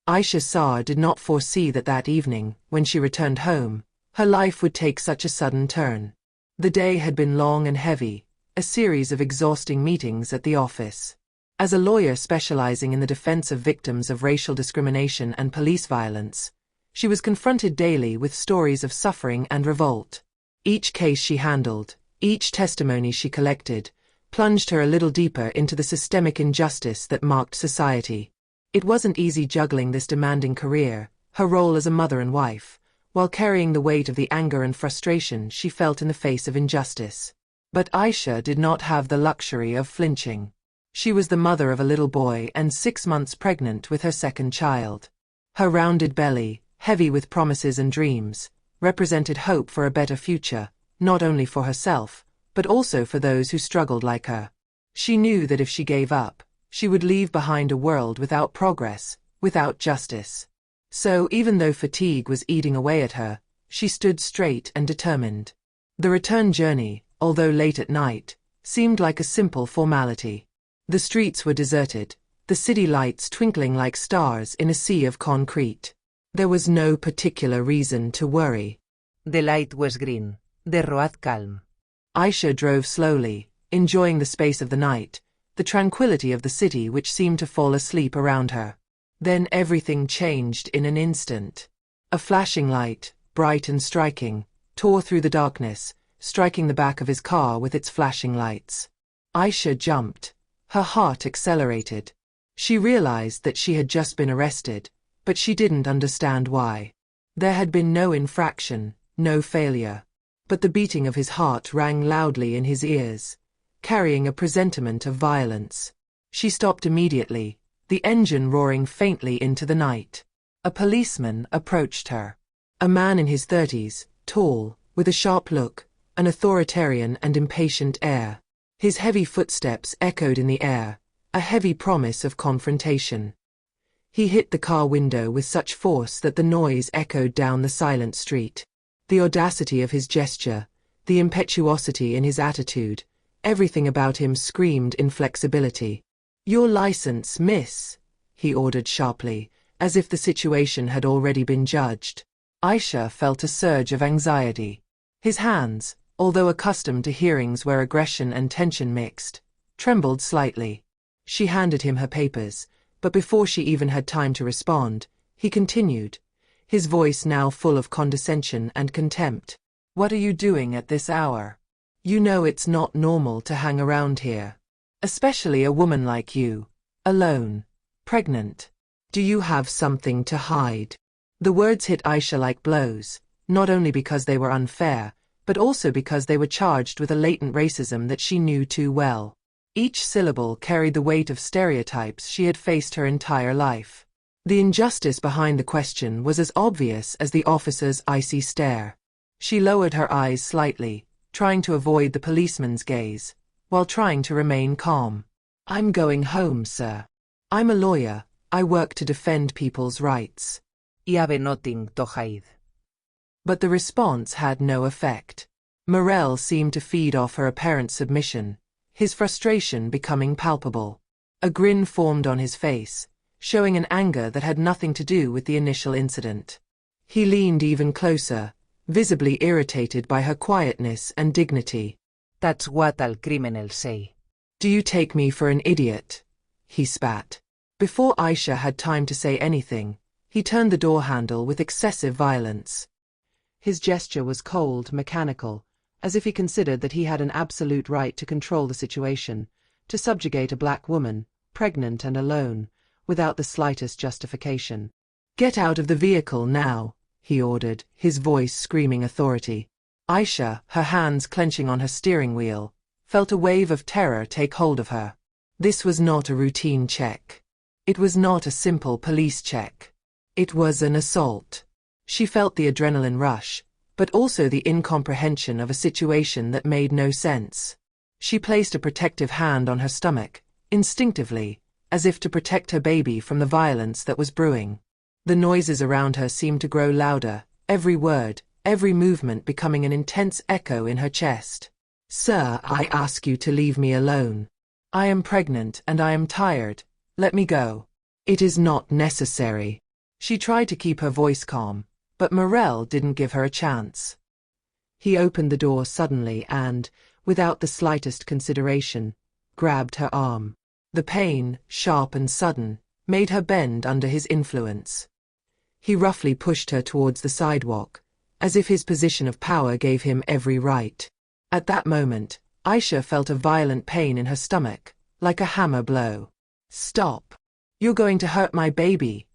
Aisha Saar did not foresee that evening, when she returned home, her life would take such a sudden turn. The day had been long and heavy, a series of exhausting meetings at the office. As a lawyer specializing in the defense of victims of racial discrimination and police violence, she was confronted daily with stories of suffering and revolt. Each case she handled, each testimony she collected, plunged her a little deeper into the systemic injustice that marked society. It wasn't easy juggling this demanding career, her role as a mother and wife, while carrying the weight of the anger and frustration she felt in the face of injustice. But Aisha did not have the luxury of flinching. She was the mother of a little boy and 6 months pregnant with her second child. Her rounded belly, heavy with promises and dreams, represented hope for a better future, not only for herself, but also for those who struggled like her. She knew that if she gave up, she would leave behind a world without progress, without justice. So even though fatigue was eating away at her, she stood straight and determined. The return journey, although late at night, seemed like a simple formality. The streets were deserted, the city lights twinkling like stars in a sea of concrete. There was no particular reason to worry. The light was green, the road calm. Aisha drove slowly, enjoying the space of the night, the tranquility of the city which seemed to fall asleep around her. Then everything changed in an instant. A flashing light, bright and striking, tore through the darkness, striking the back of his car with its flashing lights. Aisha jumped. Her heart accelerated. She realized that she had just been arrested, but she didn't understand why. There had been no infraction, no failure. But the beating of his heart rang loudly in his ears, carrying a presentiment of violence. She stopped immediately, the engine roaring faintly into the night. A policeman approached her. A man in his 30s, tall, with a sharp look, an authoritarian and impatient air. His heavy footsteps echoed in the air, a heavy promise of confrontation. He hit the car window with such force that the noise echoed down the silent street. The audacity of his gesture, the impetuosity in his attitude, everything about him screamed inflexibility. "Your license, miss," he ordered sharply, as if the situation had already been judged. Aisha felt a surge of anxiety. His hands, although accustomed to hearings where aggression and tension mixed, trembled slightly. She handed him her papers, but before she even had time to respond, he continued, his voice now full of condescension and contempt. "What are you doing at this hour? You know it's not normal to hang around here. Especially a woman like you, alone, pregnant. Do you have something to hide?" The words hit Aisha like blows, not only because they were unfair, but also because they were charged with a latent racism that she knew too well. Each syllable carried the weight of stereotypes she had faced her entire life. The injustice behind the question was as obvious as the officer's icy stare. She lowered her eyes slightly, trying to avoid the policeman's gaze, while trying to remain calm. "I'm going home, sir. I'm a lawyer, I work to defend people's rights." You have nothing to hide. But the response had no effect. Morel seemed to feed off her apparent submission, his frustration becoming palpable. A grin formed on his face, showing an anger that had nothing to do with the initial incident. He leaned even closer, visibly irritated by her quietness and dignity. "That's what all criminals say." "Do you take me for an idiot?" he spat. Before Aisha had time to say anything, he turned the door handle with excessive violence. His gesture was cold, mechanical, as if he considered that he had an absolute right to control the situation, to subjugate a black woman, pregnant and alone, without the slightest justification. "Get out of the vehicle now," he ordered, his voice screaming authority. Aisha, her hands clenching on her steering wheel, felt a wave of terror take hold of her. This was not a routine check. It was not a simple police check. It was an assault. She felt the adrenaline rush, but also the incomprehension of a situation that made no sense. She placed a protective hand on her stomach, instinctively, as if to protect her baby from the violence that was brewing. The noises around her seemed to grow louder, every word, every movement becoming an intense echo in her chest. "Sir, I ask you to leave me alone. I am pregnant and I am tired. Let me go." "It is not necessary." She tried to keep her voice calm, but Morel didn't give her a chance. He opened the door suddenly and, without the slightest consideration, grabbed her arm. The pain, sharp and sudden, made her bend under his influence. He roughly pushed her towards the sidewalk, as if his position of power gave him every right. At that moment, Aisha felt a violent pain in her stomach, like a hammer blow. "Stop! You're going to hurt my baby!"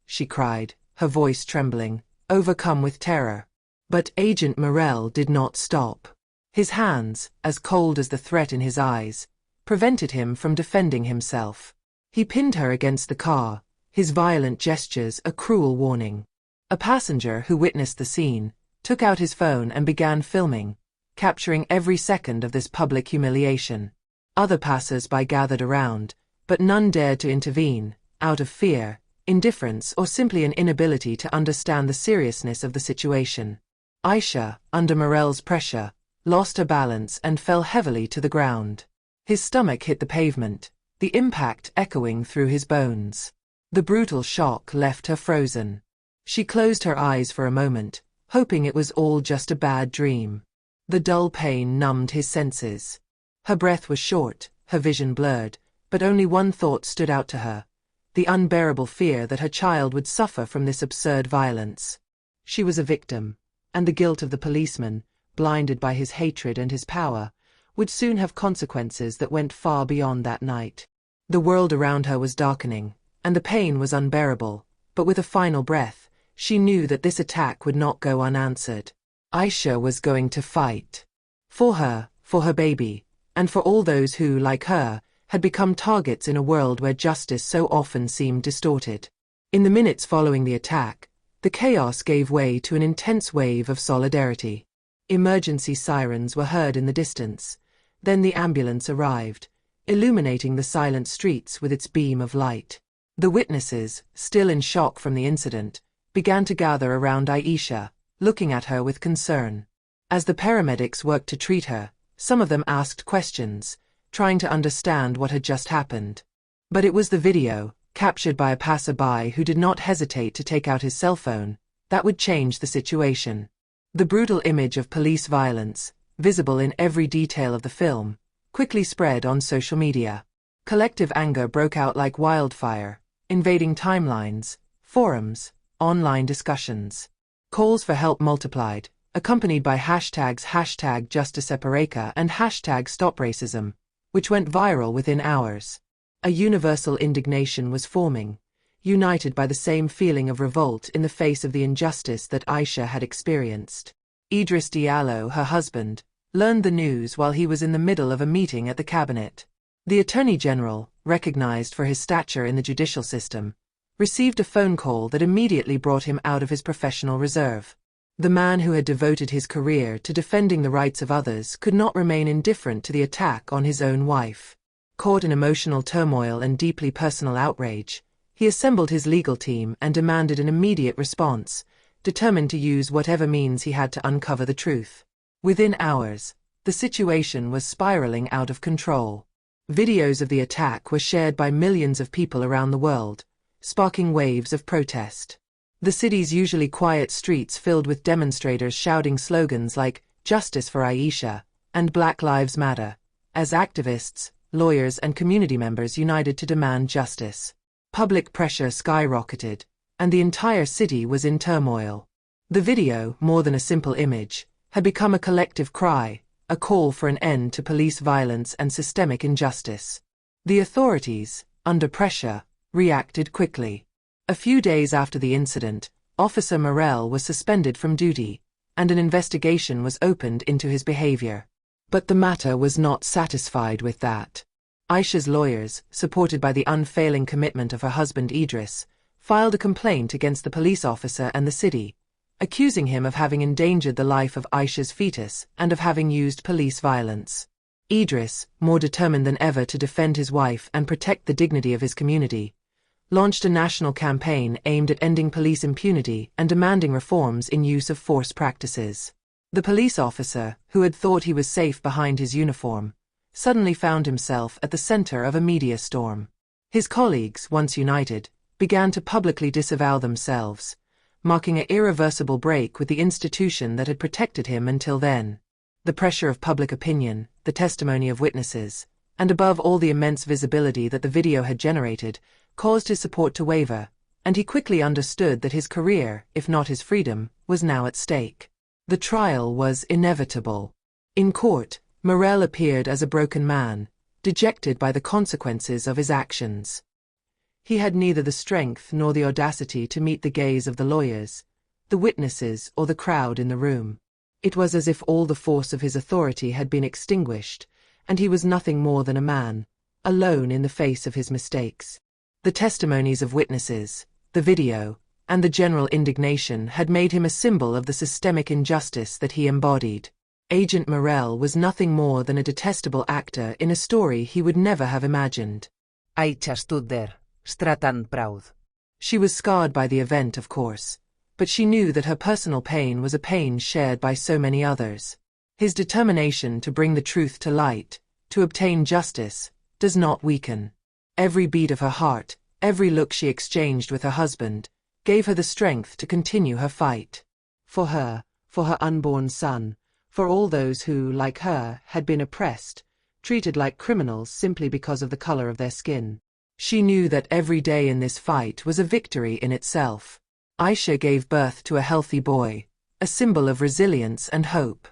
she cried, her voice trembling, overcome with terror. But Agent Morel did not stop. His hands, as cold as the threat in his eyes, prevented him from defending himself. He pinned her against the car, his violent gestures a cruel warning. A passenger who witnessed the scene took out his phone and began filming, capturing every second of this public humiliation. Other passers-by gathered around, but none dared to intervene, out of fear, indifference or simply an inability to understand the seriousness of the situation. Aisha, under Morel's pressure, lost her balance and fell heavily to the ground. His stomach hit the pavement, the impact echoing through his bones. The brutal shock left her frozen. She closed her eyes for a moment, hoping it was all just a bad dream. The dull pain numbed his senses. Her breath was short, her vision blurred, but only one thought stood out to her: the unbearable fear that her child would suffer from this absurd violence. She was a victim, and the guilt of the policeman, blinded by his hatred and his power, would soon have consequences that went far beyond that night. The world around her was darkening, and the pain was unbearable, but with a final breath, she knew that this attack would not go unanswered. Aisha was going to fight. For her baby, and for all those who, like her, had become targets in a world where justice so often seemed distorted. In the minutes following the attack, the chaos gave way to an intense wave of solidarity. Emergency sirens were heard in the distance. Then the ambulance arrived, illuminating the silent streets with its beam of light. The witnesses, still in shock from the incident, began to gather around Aisha, looking at her with concern. As the paramedics worked to treat her, some of them asked questions, trying to understand what had just happened. But it was the video, captured by a passerby who did not hesitate to take out his cell phone, that would change the situation. The brutal image of police violence, visible in every detail of the film, quickly spread on social media. Collective anger broke out like wildfire, invading timelines, forums, online discussions. Calls for help multiplied, accompanied by hashtags #JusticeEpareka and #StopRacism, which went viral within hours. A universal indignation was forming, united by the same feeling of revolt in the face of the injustice that Aisha had experienced. Idris Diallo, her husband, learned the news while he was in the middle of a meeting at the cabinet. The Attorney General, recognized for his stature in the judicial system, received a phone call that immediately brought him out of his professional reserve. The man who had devoted his career to defending the rights of others could not remain indifferent to the attack on his own wife. Caught in emotional turmoil and deeply personal outrage, he assembled his legal team and demanded an immediate response, determined to use whatever means he had to uncover the truth. Within hours, the situation was spiraling out of control. Videos of the attack were shared by millions of people around the world, sparking waves of protest. The city's usually quiet streets filled with demonstrators shouting slogans like "Justice for Aisha" and "Black Lives Matter," as activists, lawyers and community members united to demand justice. Public pressure skyrocketed, and the entire city was in turmoil. The video, more than a simple image, had become a collective cry, a call for an end to police violence and systemic injustice. The authorities, under pressure, reacted quickly. A few days after the incident, Officer Morel was suspended from duty, and an investigation was opened into his behavior. But the matter was not satisfied with that. Aisha's lawyers, supported by the unfailing commitment of her husband Idris, filed a complaint against the police officer and the city, accusing him of having endangered the life of Aisha's fetus and of having used police violence. Idris, more determined than ever to defend his wife and protect the dignity of his community, launched a national campaign aimed at ending police impunity and demanding reforms in use of force practices. The police officer, who had thought he was safe behind his uniform, suddenly found himself at the center of a media storm. His colleagues, once united, began to publicly disavow themselves, marking an irreversible break with the institution that had protected him until then. The pressure of public opinion, the testimony of witnesses, and above all the immense visibility that the video had generated, caused his support to waver, and he quickly understood that his career, if not his freedom, was now at stake. The trial was inevitable. In court, Morel appeared as a broken man, dejected by the consequences of his actions. He had neither the strength nor the audacity to meet the gaze of the lawyers, the witnesses, or the crowd in the room. It was as if all the force of his authority had been extinguished, and he was nothing more than a man, alone in the face of his mistakes. The testimonies of witnesses, the video, and the general indignation had made him a symbol of the systemic injustice that he embodied. Agent Morel was nothing more than a detestable actor in a story he would never have imagined. Aisha stood there, straight and proud. She was scarred by the event, of course, but she knew that her personal pain was a pain shared by so many others. His determination to bring the truth to light, to obtain justice, does not weaken. Every beat of her heart, every look she exchanged with her husband, gave her the strength to continue her fight. For her unborn son, for all those who, like her, had been oppressed, treated like criminals simply because of the color of their skin. She knew that every day in this fight was a victory in itself. Aisha gave birth to a healthy boy, a symbol of resilience and hope.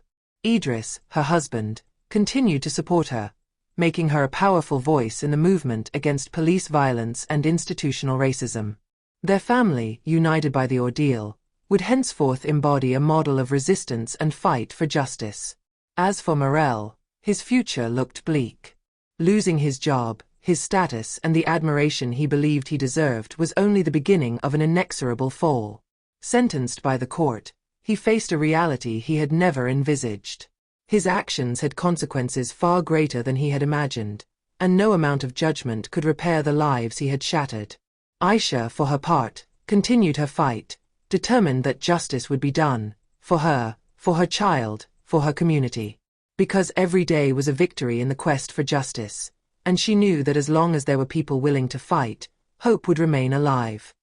Idris, her husband, continued to support her, making her a powerful voice in the movement against police violence and institutional racism. Their family, united by the ordeal, would henceforth embody a model of resistance and fight for justice. As for Morel, his future looked bleak. Losing his job, his status, and the admiration he believed he deserved was only the beginning of an inexorable fall. Sentenced by the court, he faced a reality he had never envisaged. His actions had consequences far greater than he had imagined, and no amount of judgment could repair the lives he had shattered. Aisha, for her part, continued her fight, determined that justice would be done, for her child, for her community. Because every day was a victory in the quest for justice, and she knew that as long as there were people willing to fight, hope would remain alive.